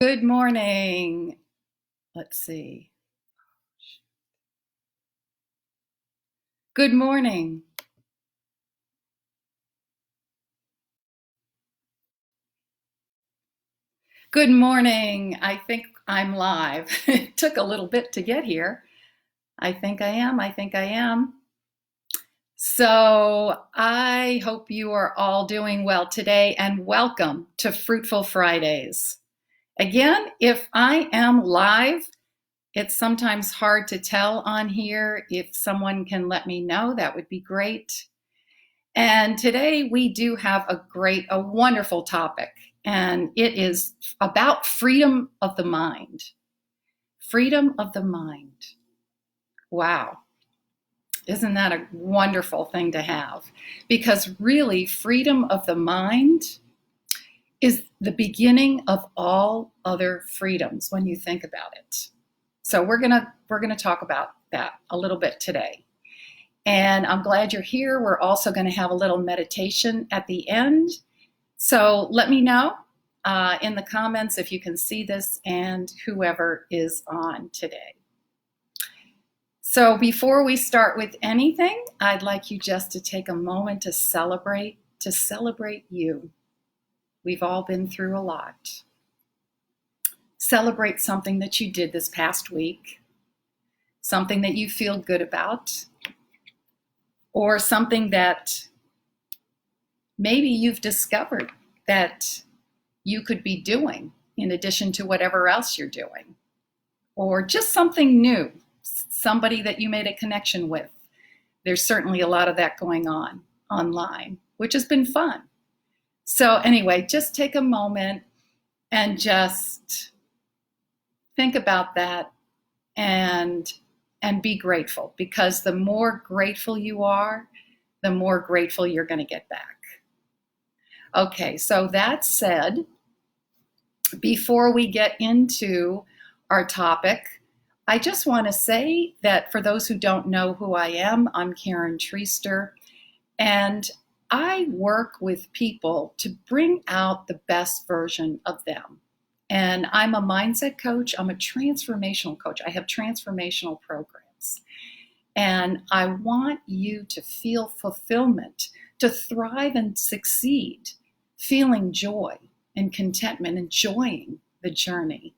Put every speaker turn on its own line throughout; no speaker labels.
Good morning. Let's see. Good morning. Good morning. I think I'm live. It took a little bit to get here. I think I am. I think I am. So I hope you are all doing well today and welcome to Fruitful Fridays. Again, if I am live, it's sometimes hard to tell on here. If someone can let me know, that would be great. And today we do have a wonderful topic, and it is about freedom of the mind. Freedom of the mind. Wow. Isn't that a wonderful thing to have? Because really, freedom of the mind is the beginning of all other freedoms when you think about it. So we're gonna talk about that a little bit today. And I'm glad you're here. We're also going to have a little meditation at the end. So let me know in the comments if you can see this and whoever is on today. So before we start with anything, I'd like you just to take a moment to celebrate you. We've all been through a lot. Celebrate something that you did this past week, something that you feel good about, or something that maybe you've discovered that you could be doing in addition to whatever else you're doing, or just something new, somebody that you made a connection with. There's certainly a lot of that going on online, which has been fun. So anyway, just take a moment and just think about that and be grateful, because the more grateful you are, the more grateful you're going to get back. Okay, so that said, before we get into our topic, I just want to say that for those who don't know who I am, I'm Karen Treaster, and I work with people to bring out the best version of them. And I'm a mindset coach. I'm a transformational coach. I have transformational programs. And I want you to feel fulfillment, to thrive and succeed, feeling joy and contentment, enjoying the journey.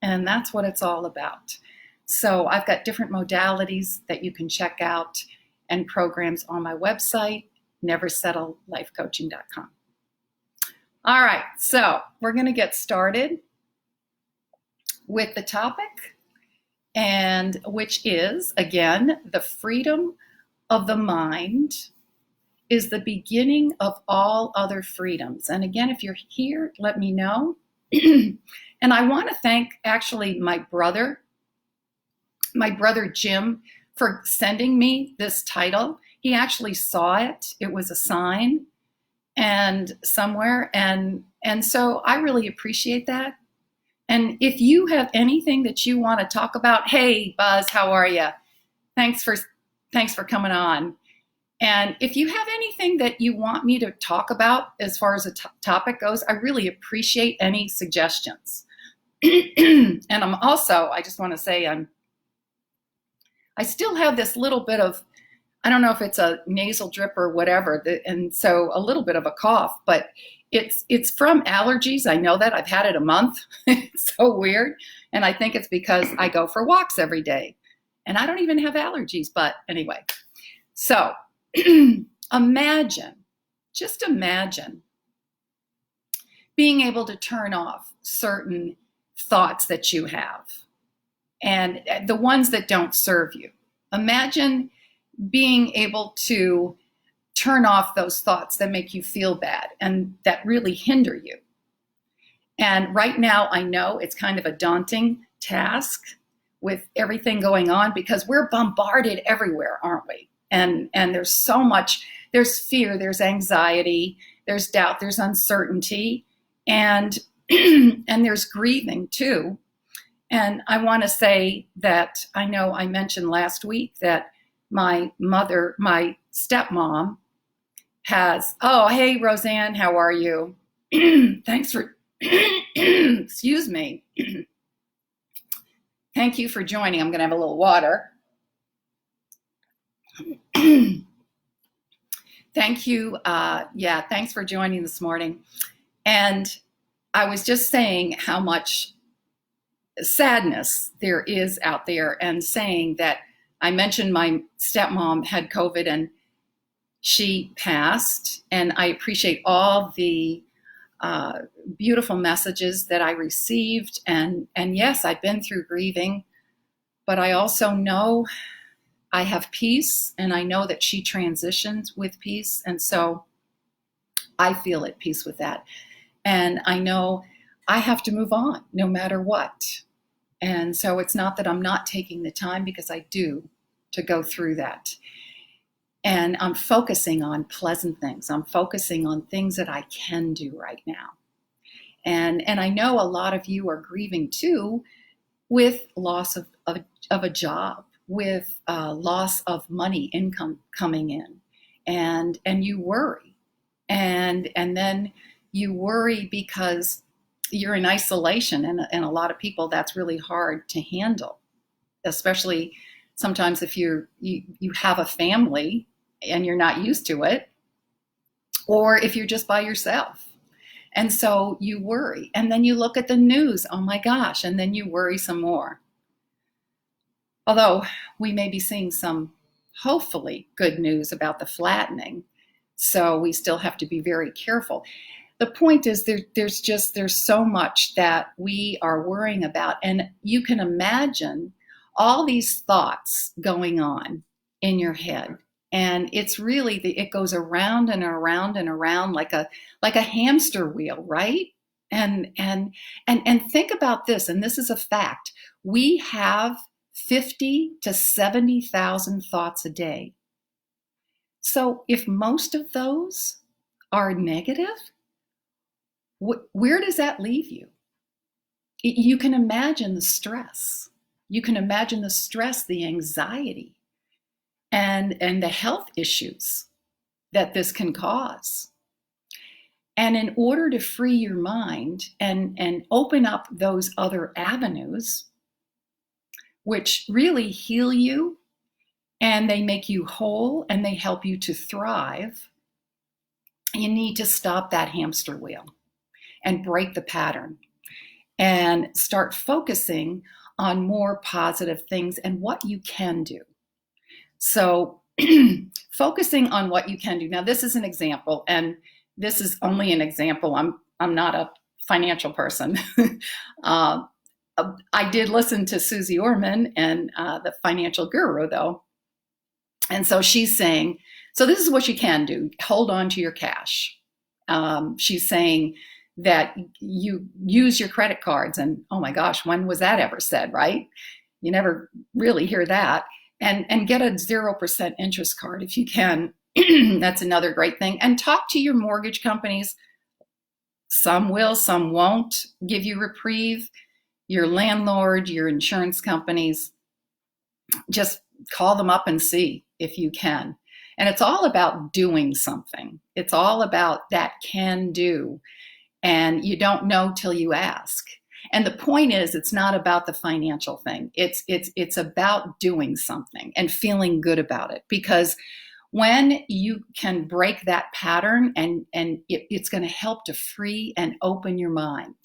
And that's what it's all about. So I've got different modalities that you can check out and programs on my website, neversettlelifecoaching.com. All right, so we're going to get started with the topic, and which is, again, the freedom of the mind is the beginning of all other freedoms. And again, if you're here, let me know. And I want to thank actually my brother Jim, for sending me this title. He actually saw it. It was a sign and somewhere, and so I really appreciate that. And if you have anything that you want to talk about, hey Buzz, how are you? Thanks for coming on. And if you have anything that you want me to talk about as far as a topic goes, I really appreciate any suggestions. And I just want to say I still have this little bit of, I don't know if it's a nasal drip or whatever, and so a little bit of a cough, but it's from allergies. I know that. I've had it a month. It's so weird. And I think it's because I go for walks every day. And I don't even have allergies, but anyway. So just imagine being able to turn off certain thoughts that you have and the ones that don't serve you. Imagine being able to turn off those thoughts that make you feel bad and that really hinder you. And right now, I know it's kind of a daunting task with everything going on because we're bombarded everywhere, aren't we? And there's so much, there's fear, there's anxiety, there's doubt, there's uncertainty, and and there's grieving too. And I want to say that I know I mentioned last week that my stepmom oh, hey, Roseanne, how are you? Thanks for Excuse me. Thank you for joining. I'm going to have a little water. Thank you. Thanks for joining this morning. And I was just saying how much sadness there is out there, and saying that I mentioned my stepmom had COVID and she passed, and I appreciate all the beautiful messages that I received. And yes, I've been through grieving, but I also know I have peace, and I know that she transitioned with peace. And so I feel at peace with that. And I know I have to move on no matter what. And so it's not that I'm not taking the time, because I do, to go through that. And I'm focusing on pleasant things. I'm focusing on things that I can do right now. And I know a lot of you are grieving too, with loss of a job, with loss of money, income coming in. And you worry. And then you worry because you're in isolation. And a lot of people, that's really hard to handle, especially sometimes if you have a family and you're not used to it, or if you're just by yourself. And so you worry. And then you look at the news, oh my gosh, and then you worry some more. Although we may be seeing some, hopefully, good news about the flattening. So we still have to be very careful. The point is there's so much that we are worrying about. And you can imagine all these thoughts going on in your head. And it's really, it goes around and around and around like a hamster wheel, right? And think about this, and this is a fact. We have 50 to 70,000 thoughts a day. So if most of those are negative, where does that leave you? You can imagine the stress. You can imagine the stress, the anxiety, and the health issues that this can cause. And in order to free your mind and open up those other avenues, which really heal you, and they make you whole, and they help you to thrive, you need to stop that hamster wheel and break the pattern and start focusing on more positive things and what you can do. So focusing on what you can do. Now, this is an example, and this is only an example. I'm not a financial person. I did listen to Susie Orman and the Financial Guru, though. And so she's saying, so this is what you can do. Hold on to your cash. She's saying that you use your credit cards. And oh my gosh, when was that ever said, right? You never really hear that. And get a 0% interest card if you can. That's another great thing. And talk to your mortgage companies. Some will, some won't give you reprieve. Your landlord, your insurance companies, just call them up and see if you can. And it's all about doing something. It's all about that can do. And you don't know till you ask. And the point is, it's not about the financial thing. It's about doing something and feeling good about it. Because when you can break that pattern, and it's going to help to free and open your mind.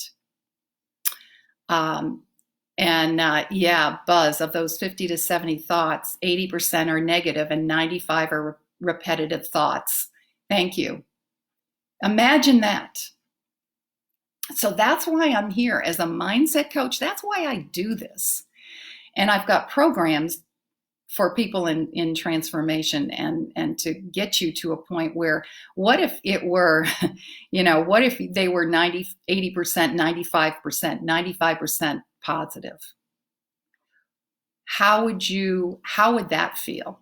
Buzz, of those 50 to 70 thoughts, 80% are negative and 95 are repetitive thoughts. Thank you. Imagine that. So that's why I'm here as a mindset coach. That's why I do this. And I've got programs for people in transformation and to get you to a point where, what if it were, what if they were 80%, 95%, 95% positive? How would that feel?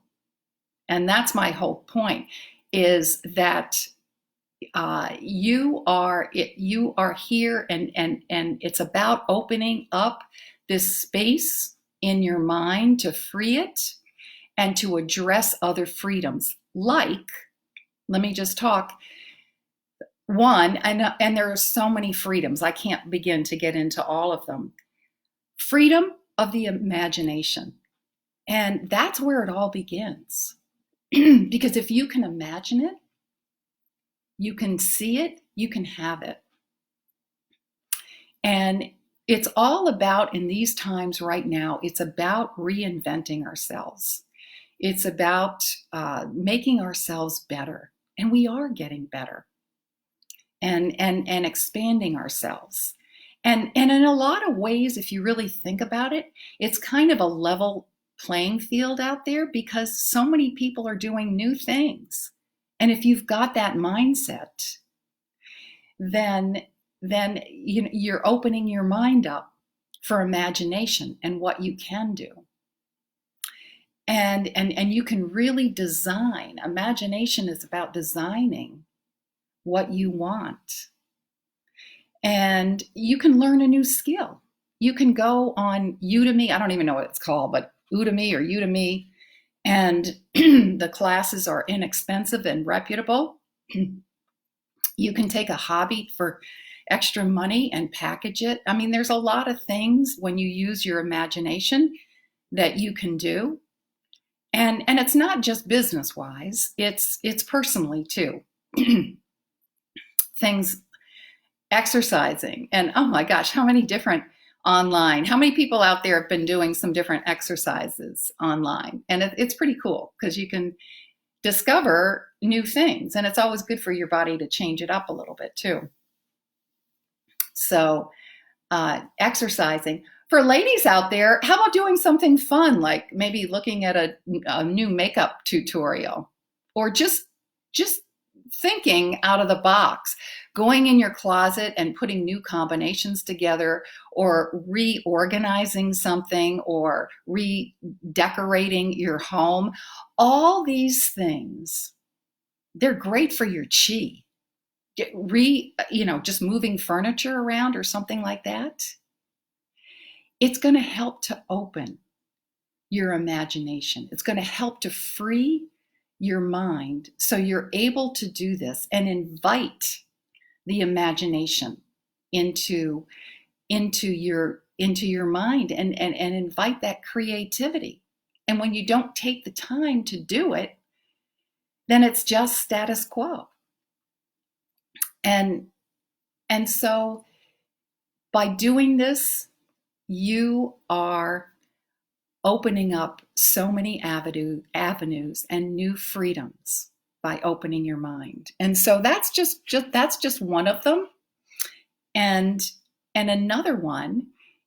And that's my whole point, is that you are here, and it's about opening up this space in your mind to free it and to address other freedoms. Like, let me just talk. one, and there are so many freedoms. I can't begin to get into all of them. Freedom of the imagination. And that's where it all begins. Because if you can imagine it, you can see it, you can have it. And it's all about, in these times right now, it's about reinventing ourselves. It's about making ourselves better. And we are getting better and expanding ourselves. And in a lot of ways, if you really think about it, it's kind of a level playing field out there because so many people are doing new things. And if you've got that mindset, then you're opening your mind up for imagination and what you can do. And you can really design. Imagination is about designing what you want. And you can learn a new skill. You can go on Udemy. I don't even know what it's called, but Udemy or Udemy. And the classes are inexpensive and reputable. You can take a hobby for extra money and package it. I mean, there's a lot of things when you use your imagination that you can do. And it's not just business-wise, it's personally too. Things, exercising, and oh my gosh, how many different online, how many people out there have been doing some different exercises online? And it's pretty cool because you can discover new things, and it's always good for your body to change it up a little bit too. So exercising. For ladies out there, how about doing something fun, like maybe looking at a new makeup tutorial, or just thinking out of the box, going in your closet and putting new combinations together, or reorganizing something, or redecorating your home. All these things, they're great for your chi. Just moving furniture around or something like that. It's going to help to open your imagination. It's going to help to free your mind so you're able to do this and invite the imagination into your mind and invite that creativity. And when you don't take the time to do it, then it's just status quo. And so by doing this, you are opening up so many avenues and new freedoms by opening your mind. And so that's just one of them. And another one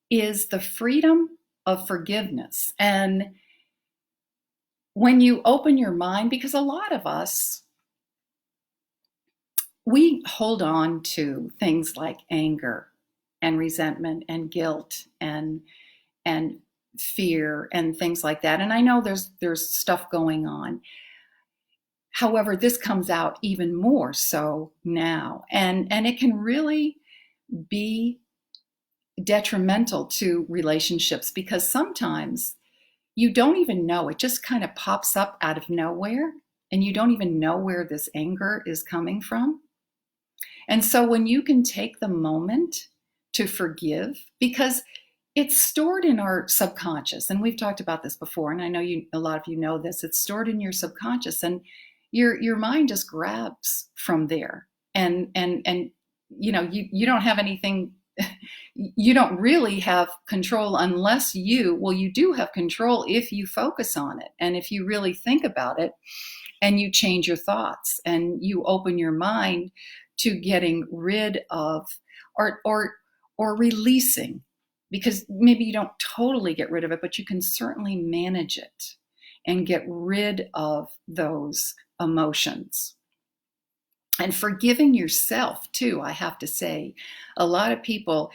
is the freedom of forgiveness. And when you open your mind, because a lot of us, we hold on to things like anger and resentment and guilt and fear and things like that. And I know there's stuff going on. However, this comes out even more so now, and it can really be detrimental to relationships because sometimes you don't even know. It just kind of pops up out of nowhere, and you don't even know where this anger is coming from. And so when you can take the moment to forgive, because it's stored in our subconscious, and we've talked about this before, and I know a lot of you know this, it's stored in your subconscious, and your mind just grabs from there. And you don't have anything, you don't really have control unless you do have control if you focus on it, and if you really think about it, and you change your thoughts, and you open your mind to getting rid of or releasing, because maybe you don't totally get rid of it, but you can certainly manage it and get rid of those emotions. And forgiving yourself too, I have to say. A lot of people,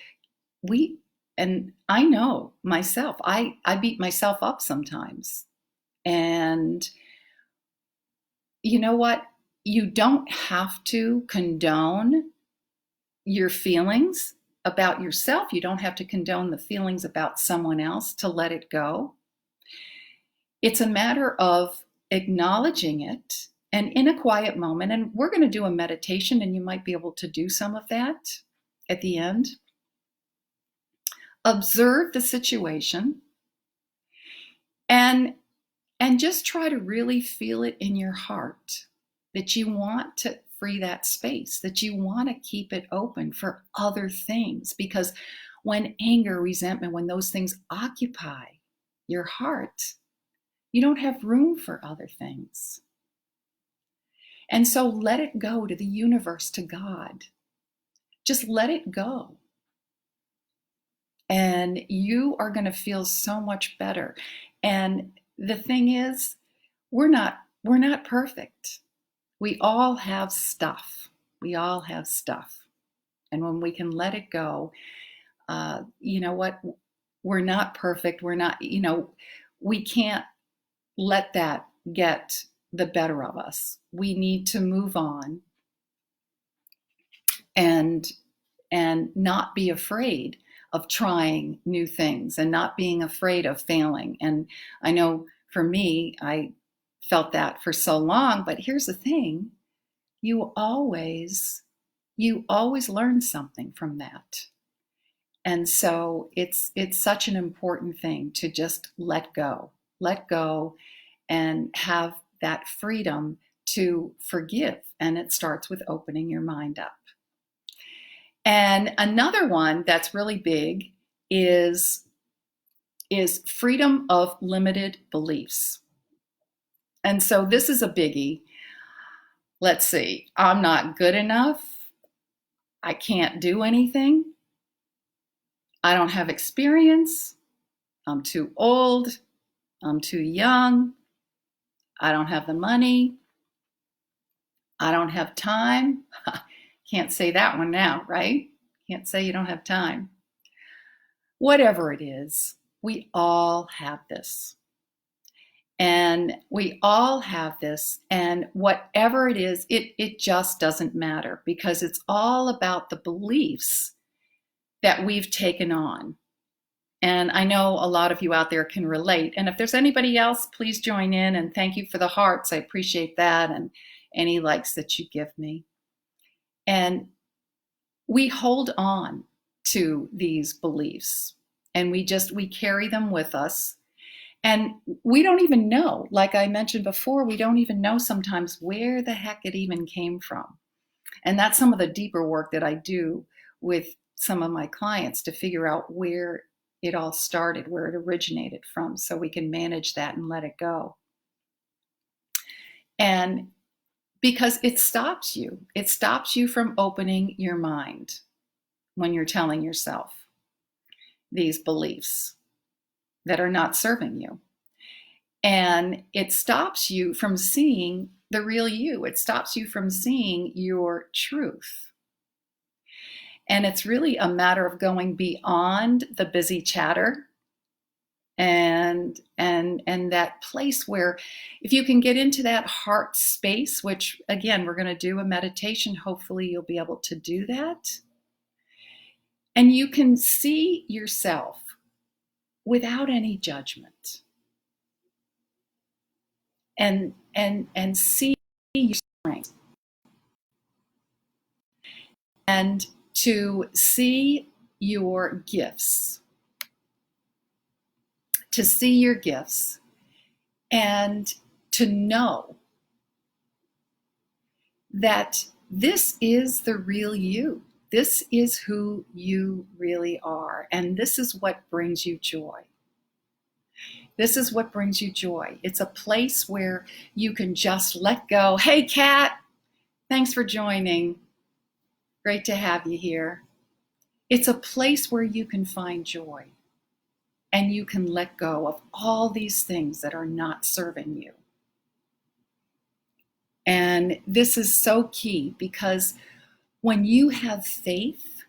and I know myself, I beat myself up sometimes. And you know what? You don't have to condone your feelings about yourself. You don't have to condone the feelings about someone else to let it go. It's a matter of acknowledging it And in a quiet moment, and we're going to do a meditation, and you might be able to do some of that at the end. Observe the situation and just try to really feel it in your heart that you want to free that space, that you want to keep it open for other things. Because when anger, resentment, when those things occupy your heart, you don't have room for other things. And so let it go to the universe, to God. Just let it go. And you are going to feel so much better. And the thing is, we're not perfect. We all have stuff. We all have stuff. And when we can let it go, you know what? We're not perfect. We're not, we can't let that get the better of us. We need to move on and not be afraid of trying new things and not being afraid of failing. And I know for me, I felt that for so long, but here's the thing, you always learn something from that. And so it's such an important thing to just let go and have that freedom to forgive. And it starts with opening your mind up. And another one that's really big is freedom of limited beliefs. And so this is a biggie. Let's see. I'm not good enough. I can't do anything. I don't have experience. I'm too old. I'm too young. I don't have the money. I don't have time. Can't say that one now, right? Can't say you don't have time. Whatever it is, we all have this. And we all have this. And whatever it is, it just doesn't matter, because it's all about the beliefs that we've taken on. And I know a lot of you out there can relate. And if there's anybody else, please join in. And thank you for the hearts. I appreciate that. And any likes that you give me. And we hold on to these beliefs, and we carry them with us. And we don't even know, like I mentioned before, we don't even know sometimes where the heck it even came from. And that's some of the deeper work that I do with some of my clients, to figure out where it all started, where it originated from, so we can manage that and let it go. And because it stops you from opening your mind when you're telling yourself these beliefs that are not serving you. And it stops you from seeing the real you. It stops you from seeing your truth. And it's really a matter of going beyond the busy chatter and that place where, if you can get into that heart space, which again, we're going to do a meditation, hopefully you'll be able to do that. And you can see yourself without any judgment. And see your strength. And to see your gifts. To see your gifts. And to know that this is the real you. This is who you really are. And this is what brings you joy. This is what brings you joy. It's a place where you can just let go. Hey, Kat, thanks for joining. Great to have you here. It's a place where you can find joy, and you can let go of all these things that are not serving you. And this is so key, because when you have faith,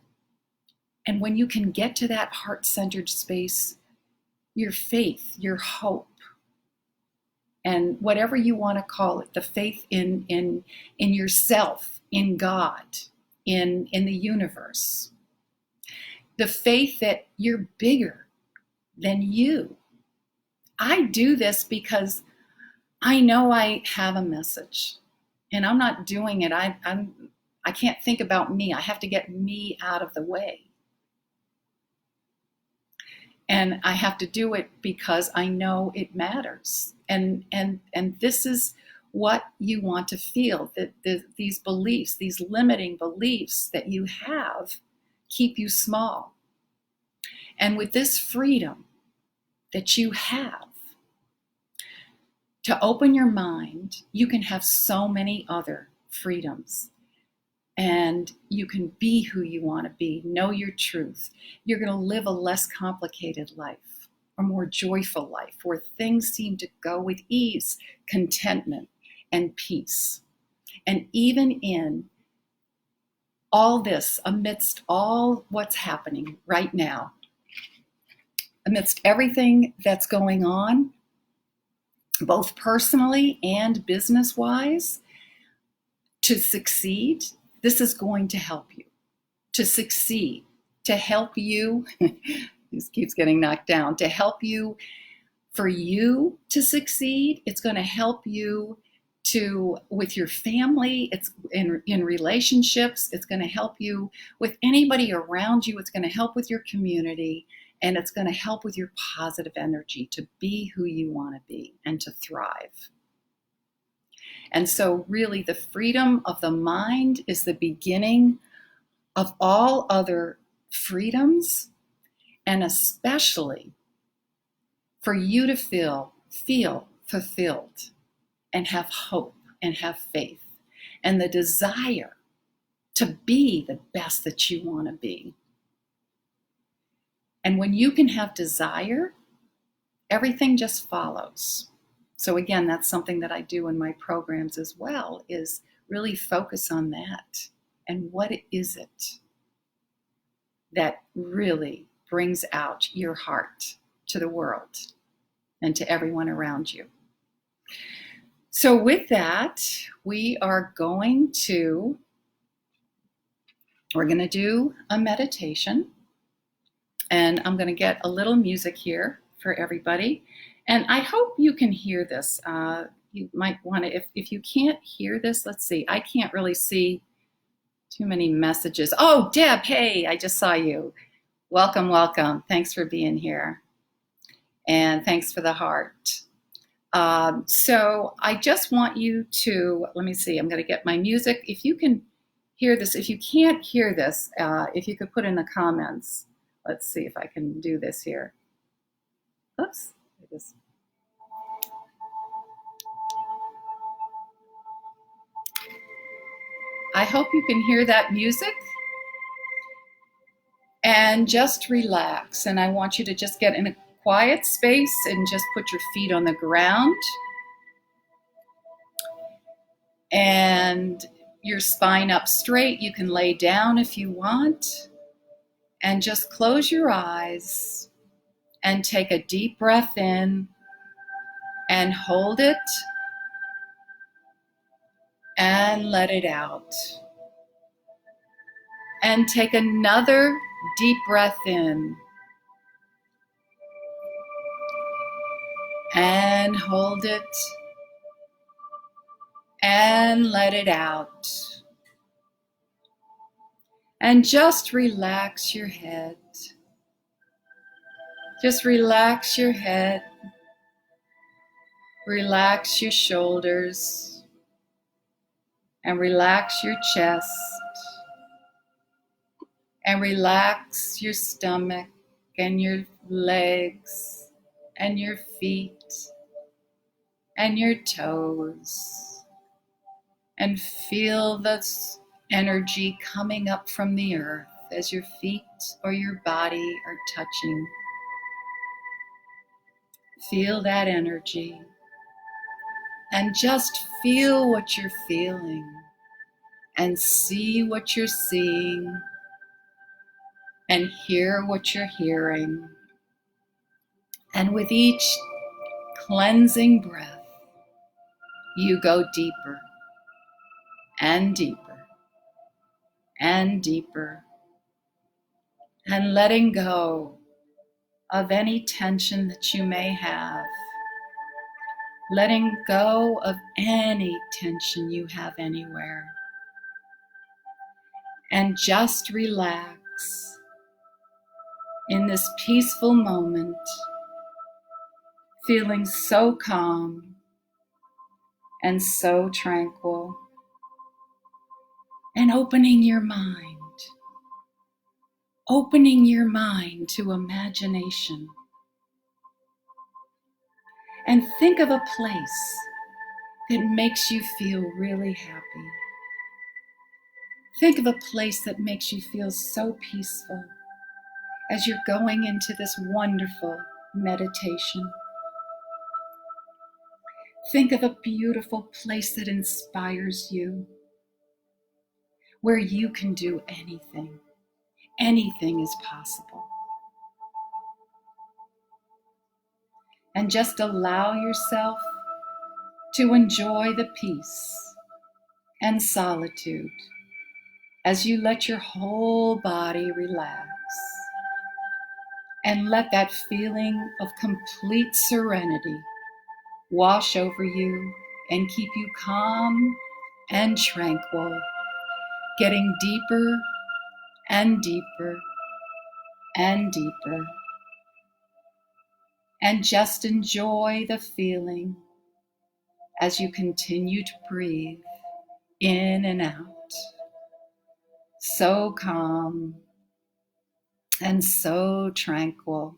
and when you can get to that heart-centered space, your faith, your hope, and whatever you want to call it, the faith in yourself, in God, in the universe, the faith that you're bigger than you. I do this because I know I have a message. And I'm not doing it. I can't think about me. I have to get me out of the way. And I have to do it because I know it matters. And this is what you want to feel, that these beliefs, these limiting beliefs that you have keep you small. And with this freedom that you have to open your mind, you can have so many other freedoms. And you can be who you want to be, know your truth. You're going to live a less complicated life, a more joyful life, where things seem to go with ease, contentment, and peace. And even in all this, amidst all what's happening right now, amidst everything that's going on, both personally and business-wise, to succeed, this is going to help you to succeed, to help you. This keeps getting knocked down. To help you, for you to succeed. It's going to help you with your family. It's in relationships. It's going to help you with anybody around you. It's going to help with your community, and it's going to help with your positive energy to be who you want to be and to thrive. And so really the freedom of the mind is the beginning of all other freedoms, and especially for you to feel fulfilled and have hope and have faith and the desire to be the best that you want to be. And when you can have desire, everything just follows. So again, that's something that I do in my programs as well, is really focus on that. And what is it that really brings out your heart to the world and to everyone around you? So with that, we're going to do a meditation. And I'm going to get a little music here for everybody. And I hope you can hear this. You might want to, if you can't hear this, let's see. I can't really see too many messages. Oh, Deb, hey, I just saw you. Welcome, welcome. Thanks for being here. And thanks for the heart. So I just want you to, let me see, I'm going to get my music. If you can hear this, if you can't hear this, if you could put in the comments. Let's see if I can do this here. Oops. I hope you can hear that music. And just relax. And I want you to just get in a quiet space and just put your feet on the ground. And your spine up straight. You can lay down if you want. And just close your eyes and take a deep breath in and hold it and let it out. And take another deep breath in and hold it and let it out. And just relax your head. Just relax your head. Relax your shoulders. And relax your chest. And relax your stomach and your legs and your feet and your toes. And feel this energy coming up from the earth as your feet or your body are touching. Feel that energy and just feel what you're feeling and see what you're seeing and hear what you're hearing. And with each cleansing breath, you go deeper and deeper and deeper, and letting go of any tension that you may have, letting go of any tension you have anywhere. And just relax in this peaceful moment, feeling so calm and so tranquil, and opening your mind to imagination. And think of a place that makes you feel really happy. Think of a place that makes you feel so peaceful as you're going into this wonderful meditation. Think of a beautiful place that inspires you, where you can do anything. Anything is possible. And just allow yourself to enjoy the peace and solitude as you let your whole body relax, and let that feeling of complete serenity wash over you and keep you calm and tranquil, getting deeper and deeper and deeper. And just enjoy the feeling as you continue to breathe in and out. So calm and so tranquil.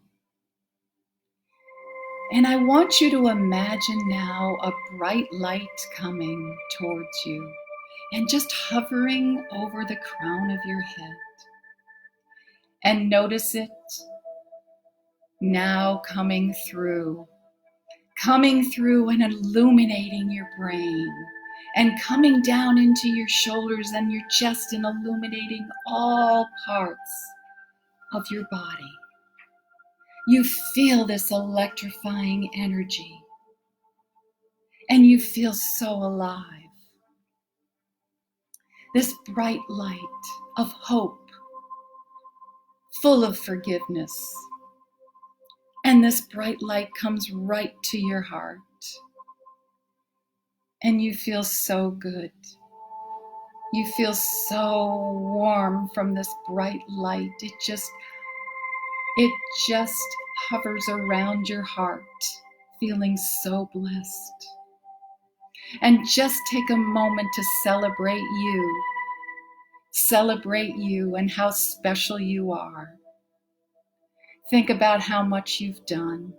And I want you to imagine now a bright light coming towards you and just hovering over the crown of your head. And notice it now coming through and illuminating your brain, and coming down into your shoulders and your chest and illuminating all parts of your body. You feel this electrifying energy, and you feel so alive. This bright light of hope, full of forgiveness. And this bright light comes right to your heart. And you feel so good. You feel so warm from this bright light. It just hovers around your heart, feeling so blessed. And just take a moment to celebrate you. Celebrate you and how special you are. Think about how much you've done.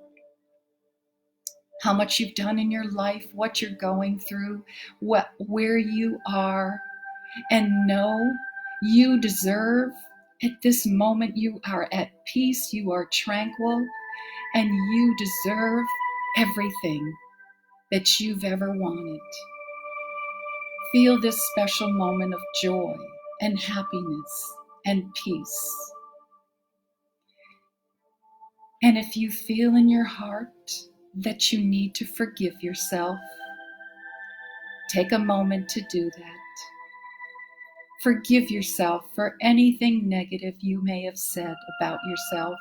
How much you've done in your life, what you're going through, where you are, and know you deserve. At this moment, you are at peace, you are tranquil, and you deserve everything that you've ever wanted. Feel this special moment of joy and happiness and peace. And if you feel in your heart that you need to forgive yourself, take a moment to do that. Forgive yourself for anything negative you may have said about yourself,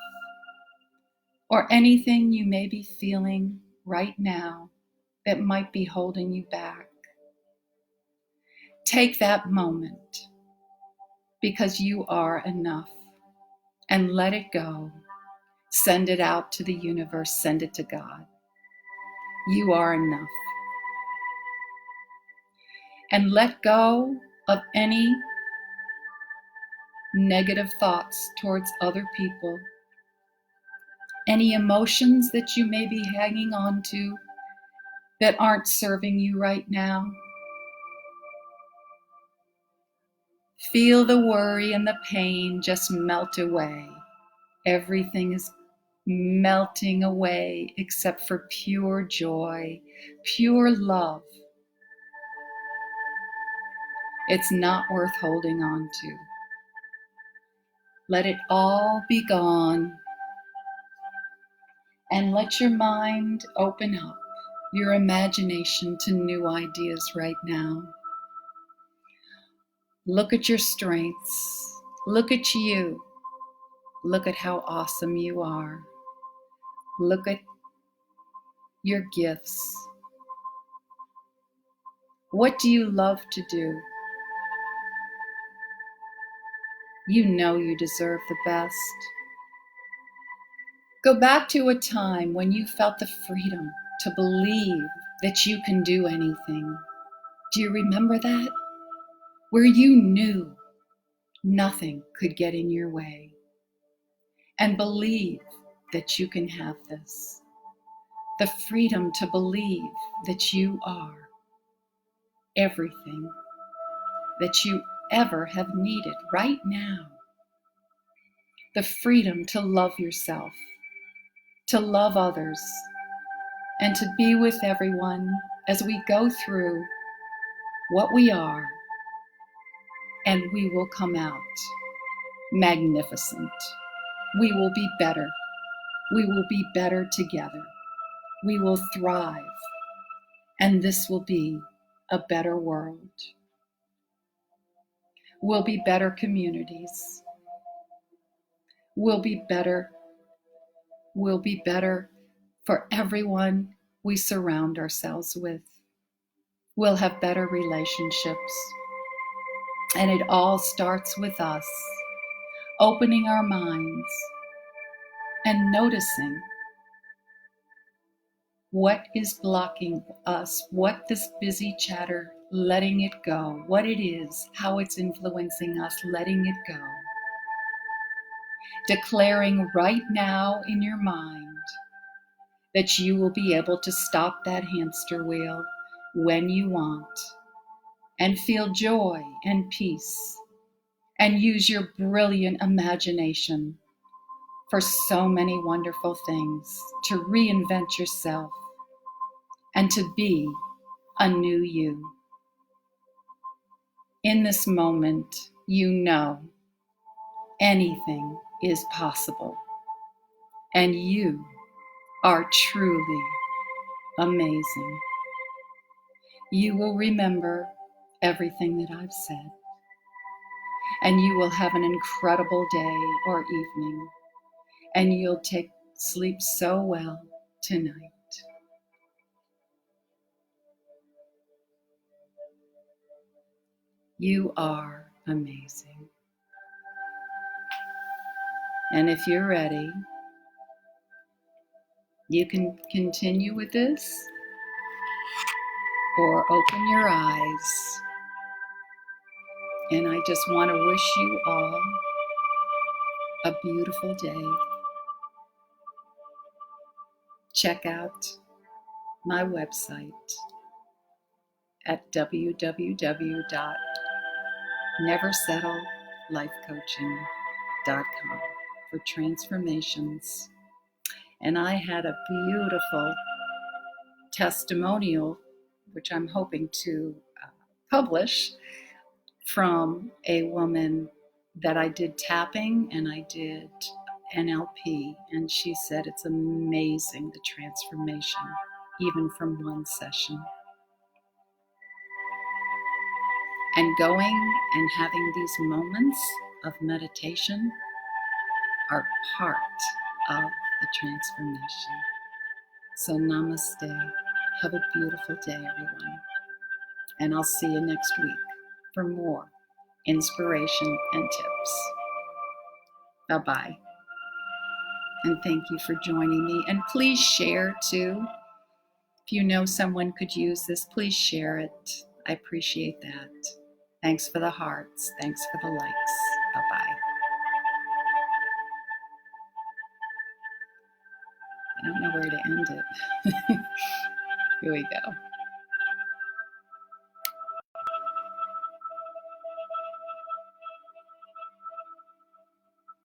or anything you may be feeling right now that might be holding you back. Take that moment, because you are enough, and let it go. Send it out to the universe, send it to God. You are enough. And let go of any negative thoughts towards other people, any emotions that you may be hanging on to that aren't serving you right now. Feel the worry and the pain just melt away. Everything is melting away except for pure joy, pure love. It's not worth holding on to. Let it all be gone, and let your mind open up, your imagination to new ideas right now. Look at your strengths. Look at you. Look at how awesome you are. Look at your gifts. What do you love to do? You know you deserve the best. Go back to a time when you felt the freedom to believe that you can do anything. Do you remember that? Where you knew nothing could get in your way. And believe that you can have this. The freedom to believe that you are everything that you ever have needed right now. The freedom to love yourself, to love others, and to be with everyone as we go through what we are, and we will come out magnificent. We will be better. We will be better together. We will thrive, and this will be a better world. We'll be better communities. We'll be better. We'll be better for everyone we surround ourselves with. We'll have better relationships. And it all starts with us opening our minds and noticing what is blocking us, what this busy chatter, letting it go, what it is, how it's influencing us, letting it go. Declaring right now in your mind that you will be able to stop that hamster wheel when you want and feel joy and peace and use your brilliant imagination for so many wonderful things, to reinvent yourself and to be a new you. In this moment, you know anything is possible, and you are truly amazing. You will remember everything that I've said, and you will have an incredible day or evening, and you'll sleep so well tonight. You are amazing. And if you're ready, you can continue with this or open your eyes. And I just want to wish you all a beautiful day. Check out my website at www.neversettlelifecoaching.com for transformations. And I had a beautiful testimonial, which I'm hoping to publish, from a woman that I did tapping and I did NLP, and she said it's amazing, the transformation, even from one session. And going and having these moments of meditation are part of the transformation. So namaste. Have a beautiful day, everyone. And I'll see you next week for more inspiration and tips. Bye-bye. And thank you for joining me. And please share too. If you know someone could use this, please share it. I appreciate that. Thanks for the hearts. Thanks for the likes. Bye-bye. I don't know where to end it. Here we go.